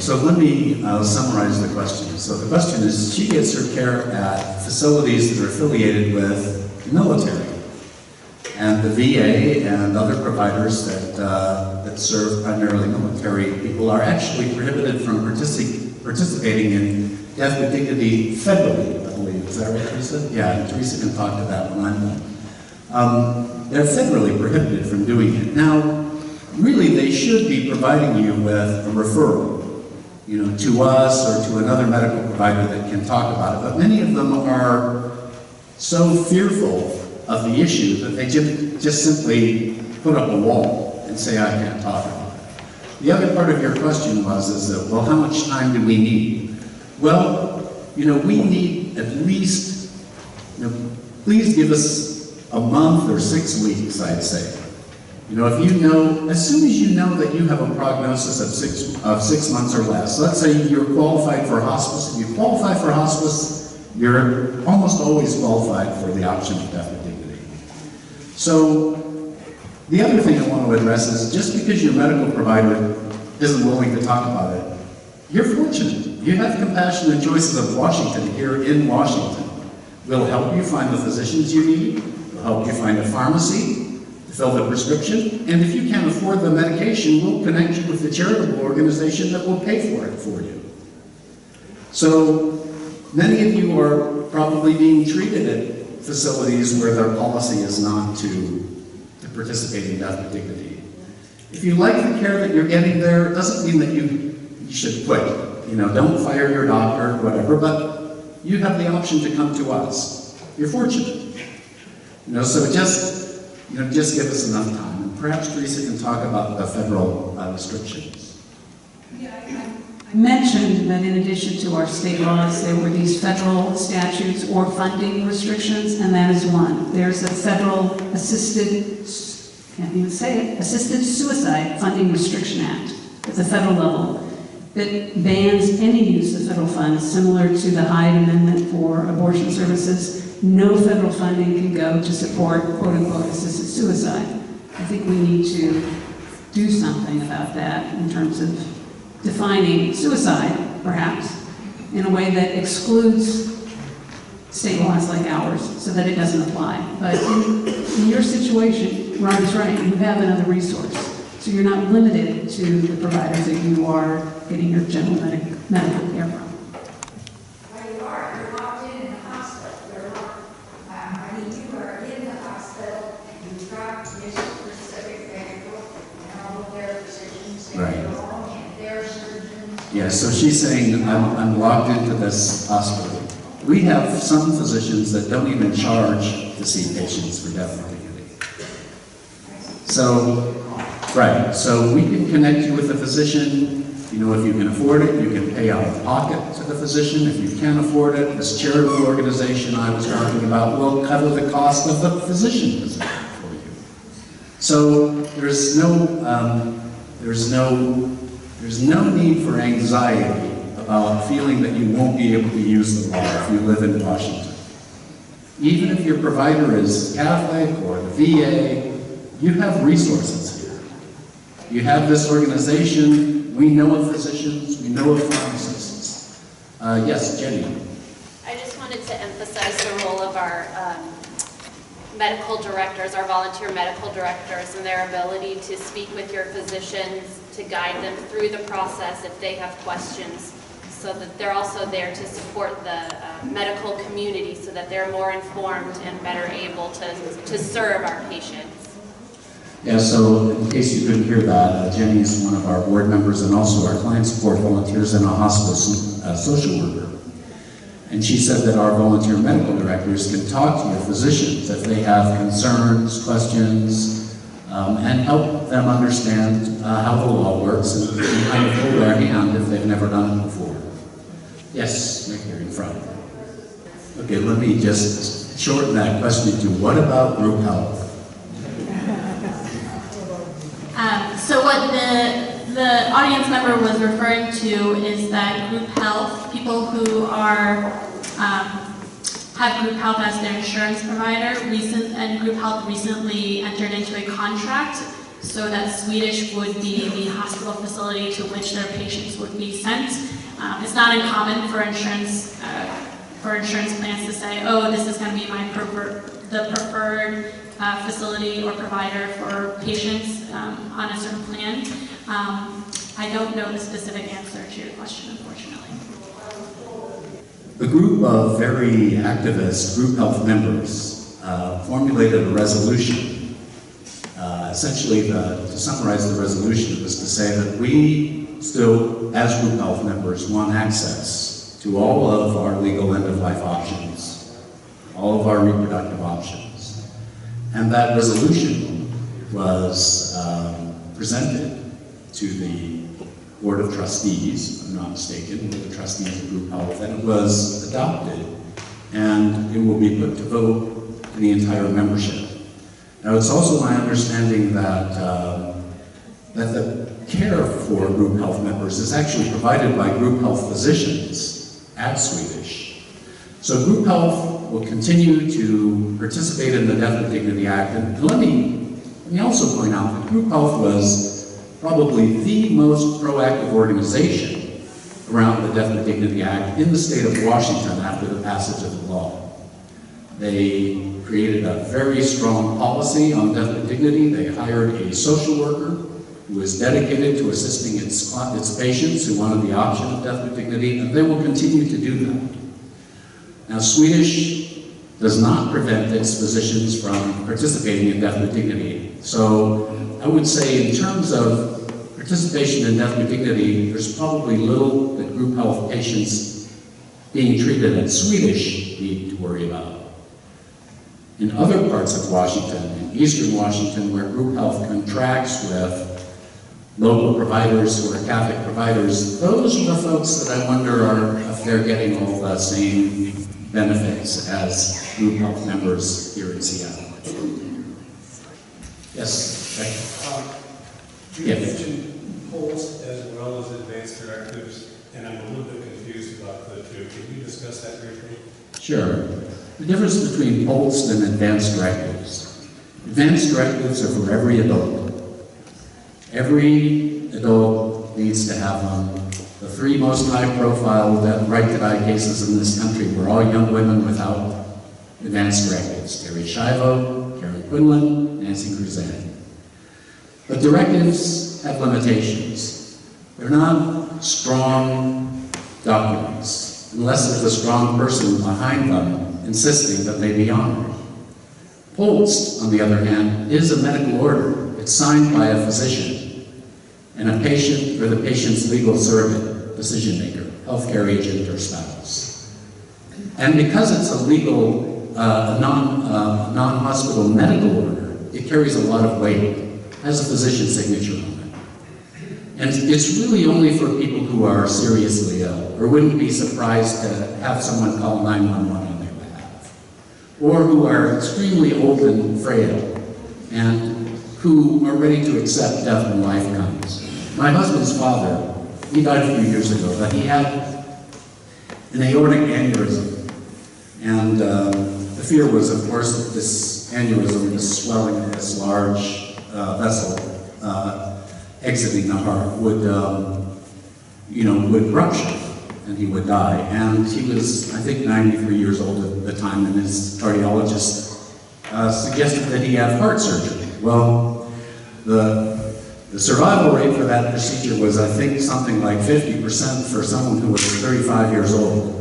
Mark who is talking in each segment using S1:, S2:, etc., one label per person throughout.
S1: so let me summarize the question. So the question is, she gets her care at facilities that are affiliated with the military. And the VA and other providers that serve primarily military people are actually prohibited from participating in death with dignity federally, I believe. Is that right, Theresa? Yeah, Theresa can talk to that when I'm done. They're federally prohibited from doing it. Now, really, they should be providing you with a referral, to us or to another medical provider that can talk about it. But many of them are so fearful of the issue that they just simply put up a wall and say, I can't talk about it. The other part of your question was, well, how much time do we need? Well, we need at least, please give us a month or 6 weeks, I'd say. If you know, as soon as you know that you have a prognosis of 6 months or less, let's say you're qualified for hospice. If you qualify for hospice, you're almost always qualified for the option of death with dignity. So, the other thing I want to address is, just because your medical provider isn't willing to talk about it, you're fortunate. You have Compassionate Choices of Washington here in Washington. We'll help you find the physicians you need. We'll help you find a pharmacy to fill the prescription. And if you can't afford the medication, we'll connect you with the charitable organization that will pay for it for you. So, many of you are probably being treated at facilities where their policy is not to participate in death with dignity. If you like the care that you're getting there, it doesn't mean that you should quit. Don't fire your doctor or whatever, but you have the option to come to us. You're fortunate. So just give us enough time. And perhaps Theresa can talk about the federal restrictions.
S2: Yeah, I mentioned that in addition to our state laws, there were these federal statutes or funding restrictions, and that is one. There's a federal assisted suicide funding restriction act at the federal level that bans any use of federal funds, similar to the Hyde Amendment for abortion services. No federal funding can go to support quote-unquote assisted suicide. I think we need to do something about that in terms of defining suicide, perhaps, in a way that excludes state laws like ours so that it doesn't apply. But in your situation, Rob is right, you have another resource. So you're not limited to the providers that you are getting your general medical care from.
S3: Well, you are. You're locked in the hospital. You're locked. You are in the hospital, and you've got this specific medical and all of their physicians, and their surgeons.
S1: Yeah, so she's saying, I'm locked into this hospital. We have some physicians that don't even charge to see patients for death with dignity. So, right, so we can connect you with a physician. If you can afford it, you can pay out of pocket to the physician. If you can't afford it, this charitable organization I was talking about will cover the cost of the physician visit for you. So there's no need for anxiety about feeling that you won't be able to use the law if you live in Washington. Even if your provider is Catholic or the VA, you have resources here. You have this organization. We know of physicians, we know of pharmacists. Yes, Jenny.
S4: I just wanted to emphasize the role of our medical directors, our volunteer medical directors, and their ability to speak with your physicians, to guide them through the process if they have questions, so that they're also there to support the medical community so that they're more informed and better able to serve our patients.
S1: Yeah, so in case you couldn't hear that, Jenny is one of our board members and also our client support volunteers and a hospice social worker. And she said that our volunteer medical directors can talk to your physicians if they have concerns, questions, and help them understand how the law works and kind of hold their hand if they've never done it before. Yes, right here in front. Okay, let me just shorten that question to what about group health?
S5: So what the audience member was referring to is that group health, people who are have group health as their insurance provider, and group health recently entered into a contract so that Swedish would be the hospital facility to which their patients would be sent. It's not uncommon for insurance plans to say, oh, this is going to be the preferred facility or provider for patients on a certain plan. I don't know the specific answer to your question, unfortunately.
S1: The group of very activist group health members formulated a resolution. Essentially, to summarize the resolution, it was to say that we still, as group health members, want access to all of our legal end-of-life options, all of our reproductive options. And that resolution was presented to the Board of Trustees, if I'm not mistaken, the trustees of group health, and it was adopted, and it will be put to vote to the entire membership. Now, it's also my understanding that that the care for group health members is actually provided by group health physicians at Swedish. So group health will continue to participate in the Death with Dignity Act, and let me also point out that group health was probably the most proactive organization around the Death with Dignity Act in the state of Washington after the passage of the law. They created a very strong policy on death with dignity. They hired a social worker who is dedicated to assisting its patients who wanted the option of death with dignity, and they will continue to do that. Now, Swedish does not prevent its physicians from participating in death with dignity. So I would say in terms of participation in death with dignity, there's probably little that group health patients being treated at Swedish need to worry about. In other parts of Washington, in eastern Washington, where group health contracts with local providers who are Catholic providers, those are the folks that I wonder if they're getting all the same benefits as group health members here in Seattle. Yes,
S6: You mentioned polls as well as advanced directives, and I'm a little bit confused about the two. Can you discuss that briefly?
S1: Sure. The difference between POLST and advanced directives. Advanced directives are for every adult. Every adult needs to have them. The three most high-profile right-to-die cases in this country were all young women without advanced directives. Terry Schiavo, Karen Quinlan, Nancy Cruzan. But directives have limitations. They're not strong documents, unless there's a strong person behind them insisting that they be honored. POLST, on the other hand, is a medical order. It's signed by a physician and a patient or the patient's legal surrogate, decision maker, healthcare agent or spouse. And because it's a legal, non-hospital medical order, it carries a lot of weight. Has a physician's signature on it. And it's really only for people who are seriously ill, or wouldn't be surprised to have someone call 911 on their behalf, or who are extremely old and frail, and who are ready to accept death when life comes. My husband's father, he died a few years ago, but he had an aortic aneurysm. And the fear was, of course, that this aneurysm, this swelling of this large vessel exiting the heart would rupture and he would die. And he was, I think, 93 years old at the time, and his cardiologist suggested that he have heart surgery. Well, the survival rate for that procedure was, I think, something like 50% for someone who was 35 years old.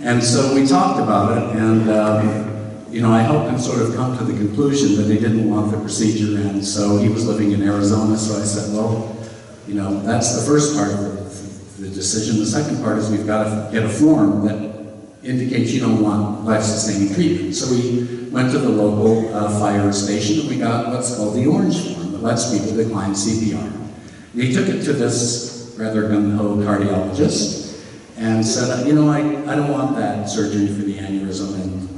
S1: And so we talked about it, and I helped him sort of come to the conclusion that he didn't want the procedure, and so he was living in Arizona, so I said, well, that's the first part of the decision. The second part is we've got to get a form that indicates you don't want life-sustaining treatment. So we went to the local fire station, and we got what's called the orange form, that lets people decline CPR. And he took it to this rather gung-ho cardiologist, and said, I don't want that surgery for the aneurysm, and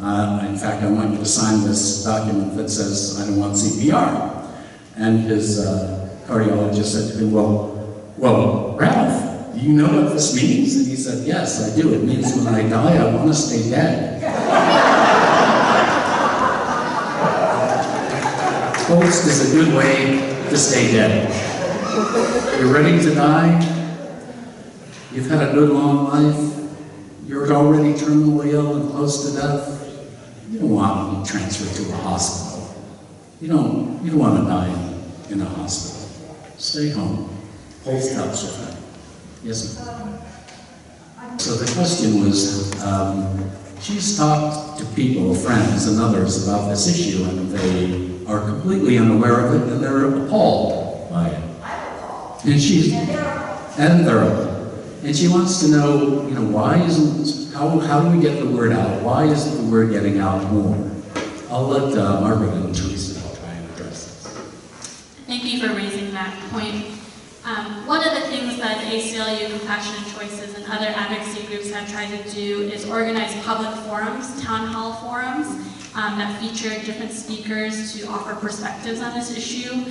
S1: in fact, I want you to sign this document that says I don't want CPR. And his cardiologist said to him, well, Ralph, do you know what this means? And he said, yes, I do. It means when I die, I want to stay dead. Post is a good way to stay dead. You're ready to die. You've had a good long life. You're already terminally ill and close to death. You don't want to be transferred to a hospital. You don't want to die in a hospital. Stay home. Post helps with that. Yes, ma'am. So the question was, she's talked to people, friends and others about this issue, and they are completely unaware of it, and they're appalled by it. And she's, and they're appalled. And she wants to know, why isn't, how do we get the word out? Why isn't the word getting out more? I'll let Margaret and Theresa try and address this.
S5: Thank you for raising that point. One of the things that the ACLU, Compassionate Choices, and other advocacy groups have tried to do is organize public forums, town hall forums, that feature different speakers to offer perspectives on this issue.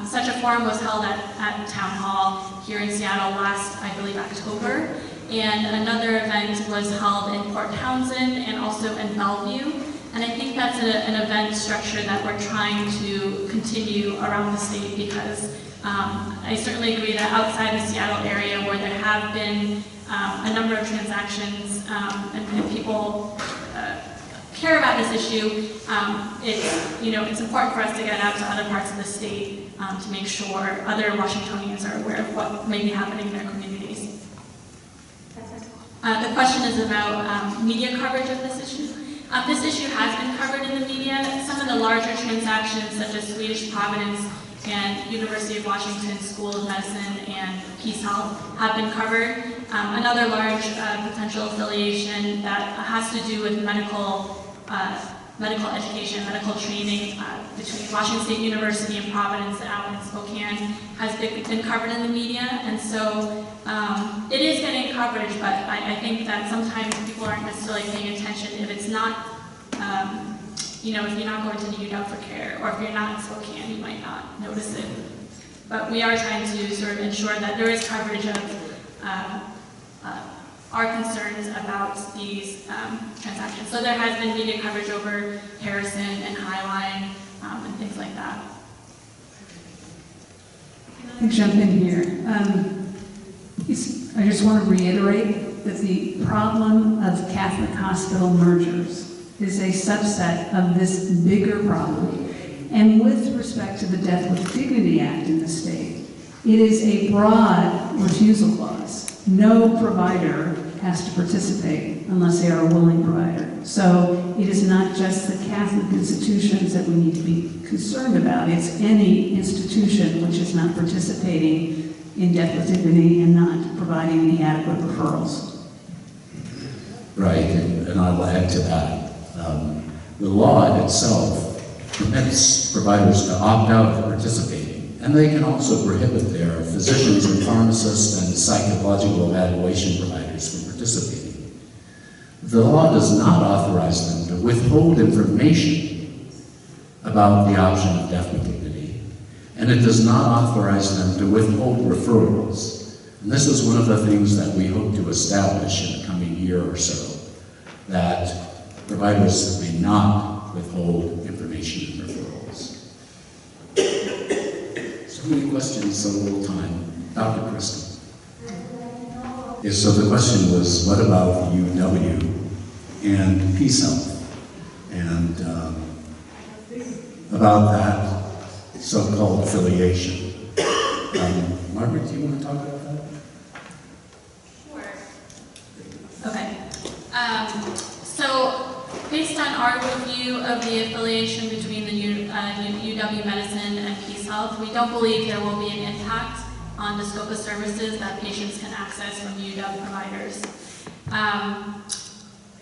S5: Such a forum was held at Town Hall here in Seattle last, I believe, October. And another event was held in Port Townsend and also in Bellevue. And I think that's an event structure that we're trying to continue around the state because I certainly agree that outside the Seattle area where there have been a number of transactions and people care about this issue, it's important for us to get out to other parts of the state to make sure other Washingtonians are aware of what may be happening in their communities. The question is about media coverage of this issue. This issue has been covered in the media. Some of the larger transactions, such as Swedish Providence and University of Washington School of Medicine and Peace Health, have been covered. Another large potential affiliation that has to do with medical education, medical training between Washington State University and Providence out in Spokane has been covered in the media, and so it is getting coverage, but I think that sometimes people aren't necessarily paying attention if it's not, if you're not going to the UW for care, or if you're not in Spokane, you might not notice it. But we are trying to sort of ensure that there is coverage of our concerns about these transactions. So there has been media coverage over Harrison and Highline and things like that.
S2: I can jump in here. I just want to reiterate that the problem of Catholic hospital mergers is a subset of this bigger problem. And with respect to the Death with Dignity Act in the state, it is a broad refusal clause. No provider has to participate unless they are a willing provider. So it is not just the Catholic institutions that we need to be concerned about. It's any institution which is not participating in Death with Dignity and not providing any adequate referrals.
S1: Right, and I will add to that. The law itself permits providers to opt out of participating, and they can also prohibit their physicians and pharmacists and psychological evaluation providers from participating. The law does not authorize them to withhold information about the option of death with dignity, and it does not authorize them to withhold referrals. And this is one of the things that we hope to establish in the coming year or so, that providers may not withhold information and referrals. So many questions, so little time. Dr. Kristen. Yes, so the question was, what about UW and Peace Health? And about that so-called affiliation. Margaret, do you want to talk about that?
S5: Sure. Okay. So, based on our review of the affiliation between the UW Medicine and Peace Health, we don't believe there will be an impact on the scope of services that patients can access from UW providers.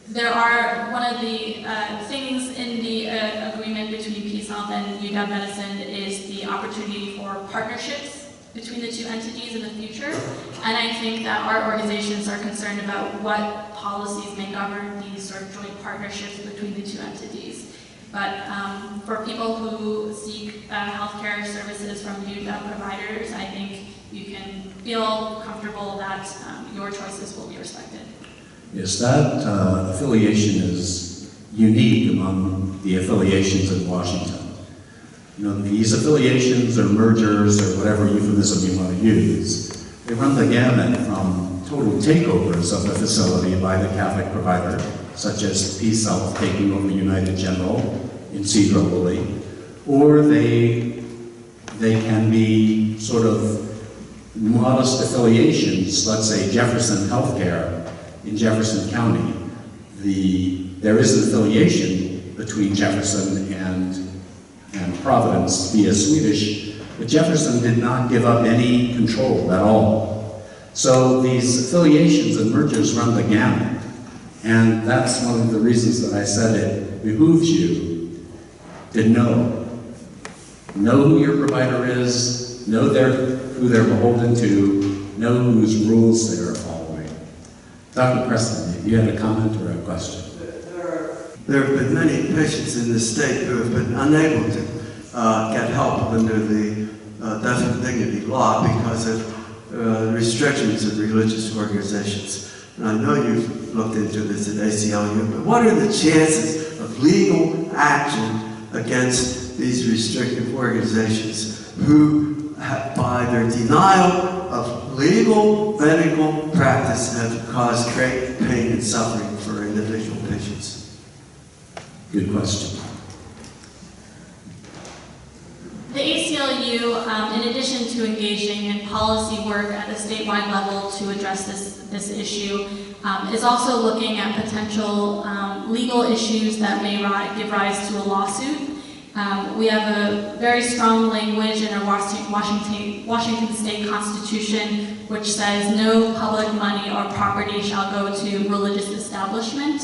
S5: There are, one of the things in the agreement between Peace Health and UW Medicine is the opportunity for partnerships between the two entities in the future. And I think that our organizations are concerned about what policies may govern these sort of joint partnerships between the two entities. But for people who seek healthcare services from UW providers, I think you can feel comfortable that your choices will be respected.
S1: Yes, that affiliation is unique among the affiliations in Washington. these affiliations or mergers or whatever euphemism you want to use, they run the gamut from total takeovers of the facility by the Catholic provider, such as Peace Health taking over United General in Cedar Lily, or they can be sort of modest affiliations, let's say Jefferson Healthcare in Jefferson County. There is an affiliation between Jefferson and Providence via Swedish, but Jefferson did not give up any control at all. So these affiliations and mergers run the gamut, and that's one of the reasons that I said it behooves you to know who your provider is, know who they're beholden to, know whose rules they're following. Dr. Preston, you had a comment or a question?
S7: There have been many patients in this state who have been unable to get help under the Death and Dignity law because of restrictions of religious organizations. And I know you've looked into this at ACLU, but what are the chances of legal action against these restrictive organizations who, by their denial of legal medical practice, have caused great pain and suffering for individual patients?
S1: Good question.
S5: The ACLU, in addition to engaging in policy work at the statewide level to address this issue, is also looking at potential legal issues that may give rise to a lawsuit. We have a very strong language in our Washington State Constitution which says no public money or property shall go to religious establishment.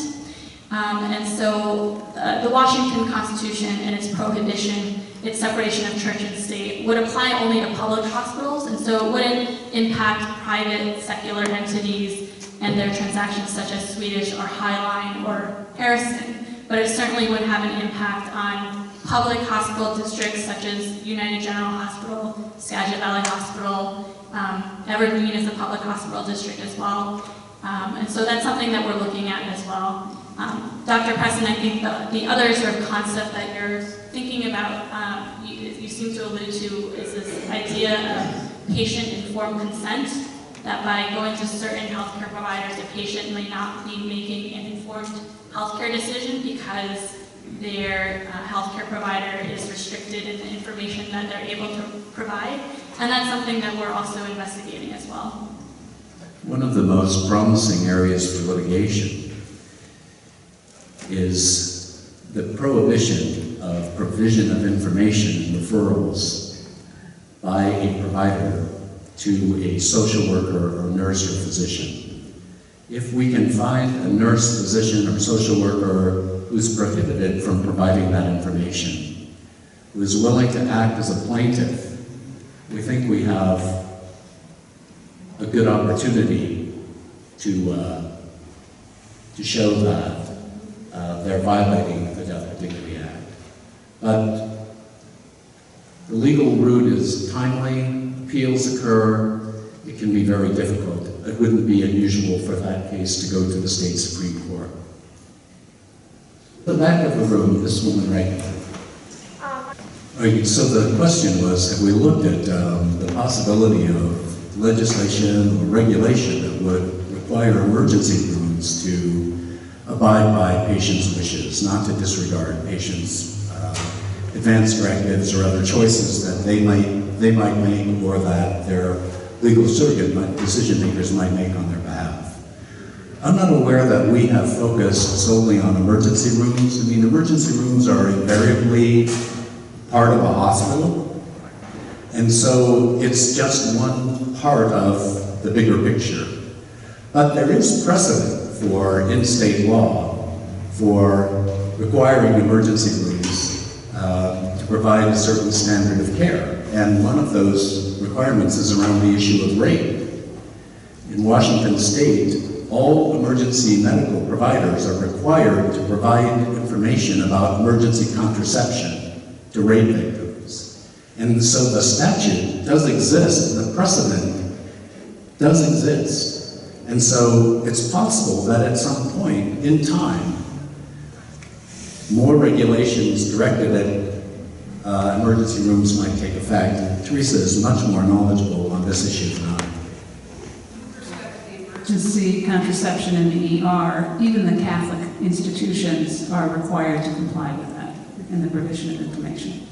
S5: And so the Washington Constitution and its prohibition, its separation of church and state, would apply only to public hospitals, and so it wouldn't impact private secular entities and their transactions such as Swedish or Highline or Harrison. But it certainly would have an impact on public hospital districts such as United General Hospital, Skagit Valley Hospital, Evergreen is a public hospital district as well. And so that's something that we're looking at as well. Dr. Preston, I think the other sort of concept that you're thinking about, you seem to allude to, is this idea of patient-informed consent, that by going to certain healthcare providers, a patient may not be making an informed healthcare decision because their healthcare provider is restricted in the information that they're able to provide. And that's something that we're also investigating as well.
S1: One of the most promising areas for litigation is the prohibition of provision of information and referrals by a provider to a social worker or nurse or physician. If we can find a nurse, physician, or social worker who's prohibited from providing that information, who is willing to act as a plaintiff, we think we have a good opportunity to show that they're violating the Death and Dignity Act. But the legal route is timely, appeals occur, it can be very difficult. It wouldn't be unusual for that case to go to the state Supreme Court. The back of the room, this woman right here. So the question was, have we looked at the possibility of legislation or regulation that would require emergency rooms to abide by patients' wishes, not to disregard patients' advance directives or other choices that they might make, or that their legal surrogate decision makers might make on their behalf. I'm not aware that we have focused solely on emergency rooms. I mean, emergency rooms are invariably part of a hospital, and so it's just one part of the bigger picture. But there is precedent for in-state law for requiring emergency rooms to provide a certain standard of care. And one of those requirements is around the issue of rape. In Washington State, all emergency medical providers are required to provide information about emergency contraception to rape victims. And so the statute does exist, the precedent does exist. And so it's possible that at some point in time, more regulations directed at emergency rooms might take effect. Theresa is much more knowledgeable on this issue than I.
S2: To see contraception in the ER, even the Catholic institutions are required to comply with that in the provision of information.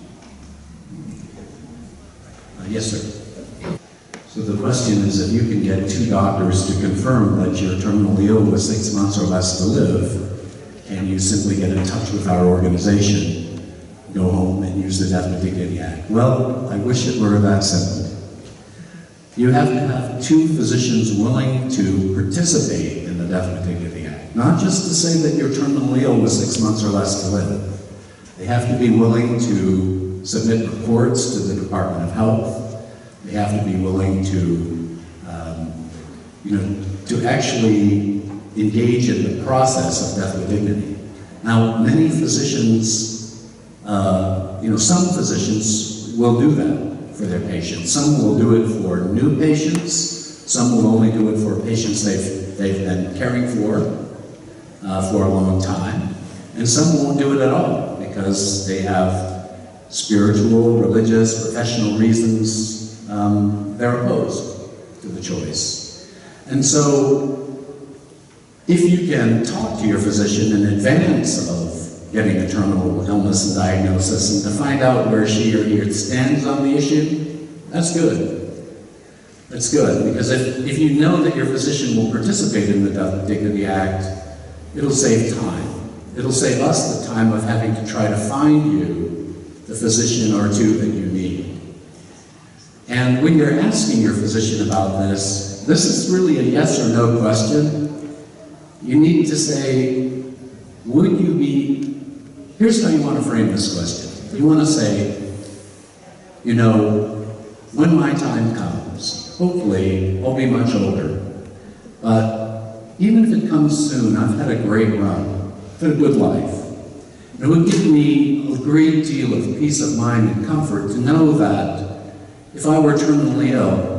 S1: Yes, sir. So the question is, if you can get 2 doctors to confirm that you're terminally ill with 6 months or less to live, can you simply get in touch with our organization, go home and use the Death with Dignity Act? Well, I wish it were that simple. You have to have 2 physicians willing to participate in the Death with Dignity Act. Not just to say that you're terminally ill with 6 months or less to live. They have to be willing to submit reports to the Department of Health. They have to be willing to, to actually engage in the process of death with dignity. Now, many physicians, some physicians will do that for their patients. Some will do it for new patients. Some will only do it for patients they've been caring for a long time. And some won't do it at all because they have spiritual, religious, professional reasons. They're opposed to the choice. And so, if you can talk to your physician in advance of getting a terminal illness and diagnosis and to find out where she or he stands on the issue, that's good. That's good, because if you know that your physician will participate in the Death with Dignity Act, it'll save time. It'll save us the time of having to try to find you the physician or 2 that you need. And when you're asking your physician about this is really a yes or no question. You need to say, would you be, here's how you want to frame this question. You want to say, when my time comes, hopefully I'll be much older, but even if it comes soon, I've had a great run, I've had a good life. It would give me a great deal of peace of mind and comfort to know that if I were terminally ill,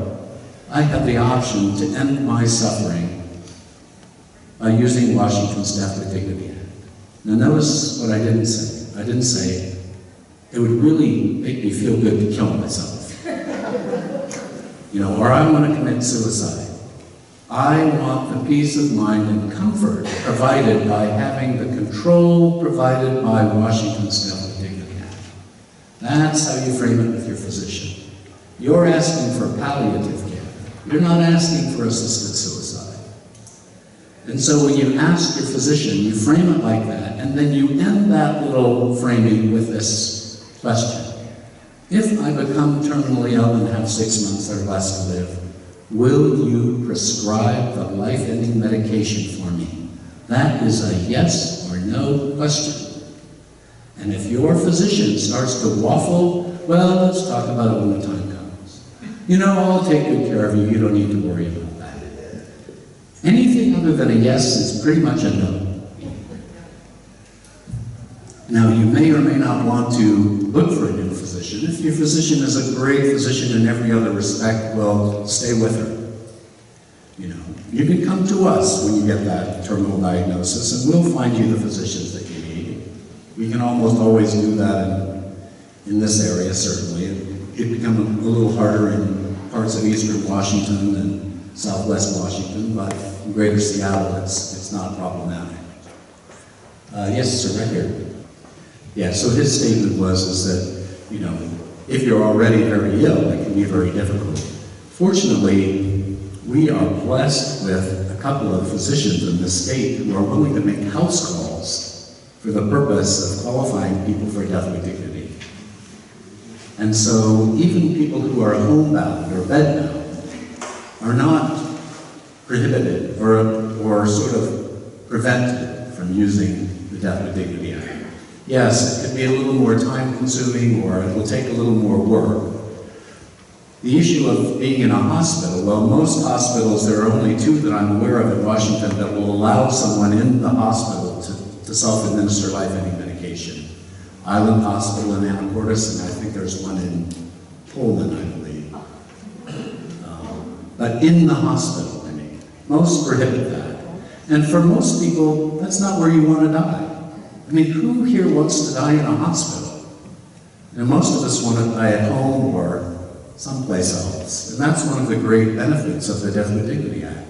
S1: I have the option to end my suffering by using Washington's Death with Dignity Act. Now notice what I didn't say. I didn't say, it would really make me feel good to kill myself. Or I want to commit suicide. I want the peace of mind and comfort provided by having the control provided by Washington's Death with Dignity Act. That's how you frame it with your physician. You're asking for palliative care. You're not asking for assisted suicide. And so when you ask your physician, you frame it like that, and then you end that little framing with this question. If I become terminally ill and have 6 months or less to live, will you prescribe the life-ending medication for me? That is a yes or no question. And if your physician starts to waffle, well, let's talk about it when the time comes. I'll take good care of you. You don't need to worry about that. Anything other than a yes is pretty much a no. Now, you may or may not want to look for a new physician. If your physician is a great physician in every other respect, well, stay with her. You can come to us when you get that terminal diagnosis, and we'll find you the physicians that you need. We can almost always do that in this area, certainly. It becomes a little harder in parts of eastern Washington and southwest Washington, but in greater Seattle, it's not problematic. Yes, sir, right here. Yeah, so his statement was that, if you're already very ill, it can be very difficult. Fortunately, we are blessed with a couple of physicians in this state who are willing to make house calls for the purpose of qualifying people for death with dignity. And so even people who are homebound or bedbound are not prohibited or sort of prevented from using the Death with Dignity Act. Yes, it could be a little more time-consuming, or it will take a little more work. The issue of being in a hospital, well, most hospitals, there are only 2 that I'm aware of in Washington that will allow someone in the hospital to self-administer life-ending medication. Island Hospital in Anacortes, and I think there's one in Poland, I believe. But in the hospital, most prohibit that. And for most people, that's not where you want to die. Who here wants to die in a hospital? And most of us want to die at home or someplace else. And that's one of the great benefits of the Death with Dignity Act,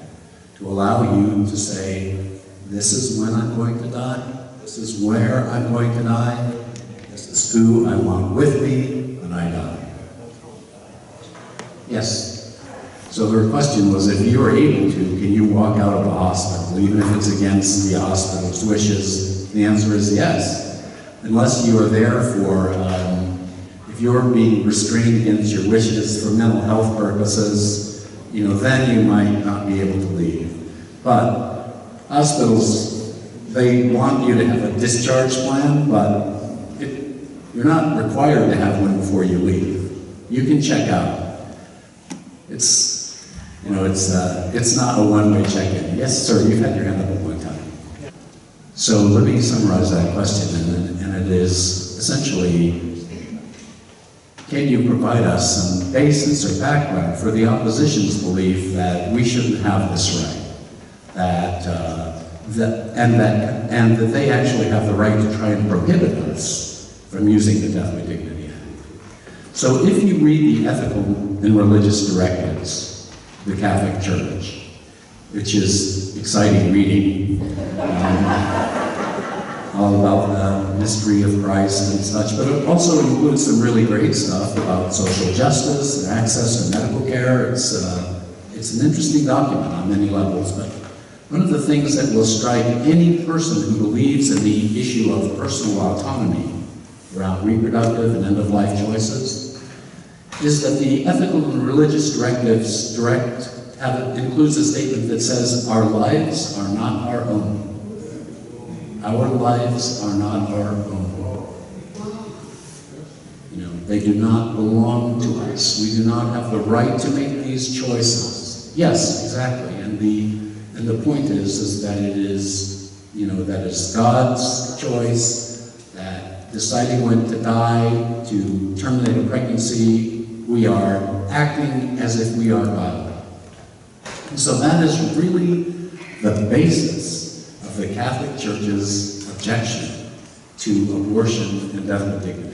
S1: to allow you to say, this is when I'm going to die, this is where I'm going to die, this is who I want with me when I die. Yes? So the question was, if you are able to, can you walk out of a hospital, even if it's against the hospital's wishes? The answer is yes. Unless you are there for, if you're being restrained against your wishes for mental health purposes, then you might not be able to leave. But hospitals, they want you to have a discharge plan, but you're not required to have one before you leave. You can check out. It's not a one-way check-in. Yes, sir, you've had your hand up at one time. So let me summarize that question, and it is essentially, can you provide us some basis or background for the opposition's belief that we shouldn't have this right, and that they actually have the right to try and prohibit us from using the Death with Dignity Act? So if you read the ethical and religious directives, the Catholic Church, which is exciting reading, all about the mystery of Christ and such, but it also includes some really great stuff about social justice and access to medical care. It's an interesting document on many levels, but one of the things that will strike any person who believes in the issue of personal autonomy around reproductive and end-of-life choices is that the ethical and religious directives includes a statement that says, our lives are not our own. Our lives are not our own. They do not belong to us. We do not have the right to make these choices. Yes, exactly. And the point is that it is, that is God's choice, that deciding when to die, to terminate a pregnancy, we are acting as if we are God. And so that is really the basis of the Catholic Church's objection to abortion and death with dignity.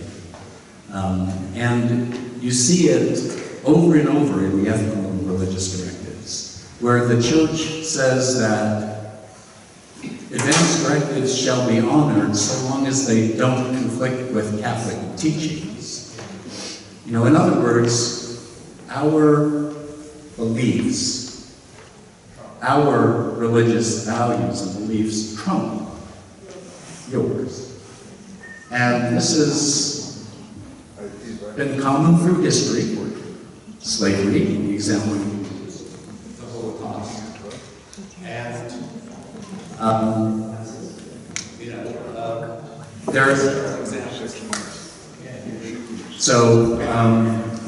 S1: And you see it over and over in the ethical and religious directives, where the Church says that advanced directives shall be honored so long as they don't conflict with Catholic teachings. In other words, our beliefs, our religious values and beliefs trump yours. And this has been common through history. Slavery, the example of the Holocaust. And, there's So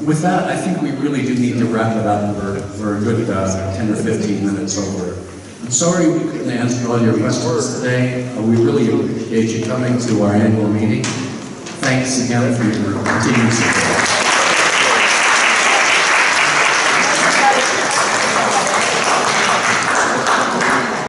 S1: with that, I think we really do need to wrap it up. We're a good 10 or 15 minutes over. I'm sorry we couldn't answer all your questions today. We really appreciate you coming to our annual meeting. Thanks again for your continued support.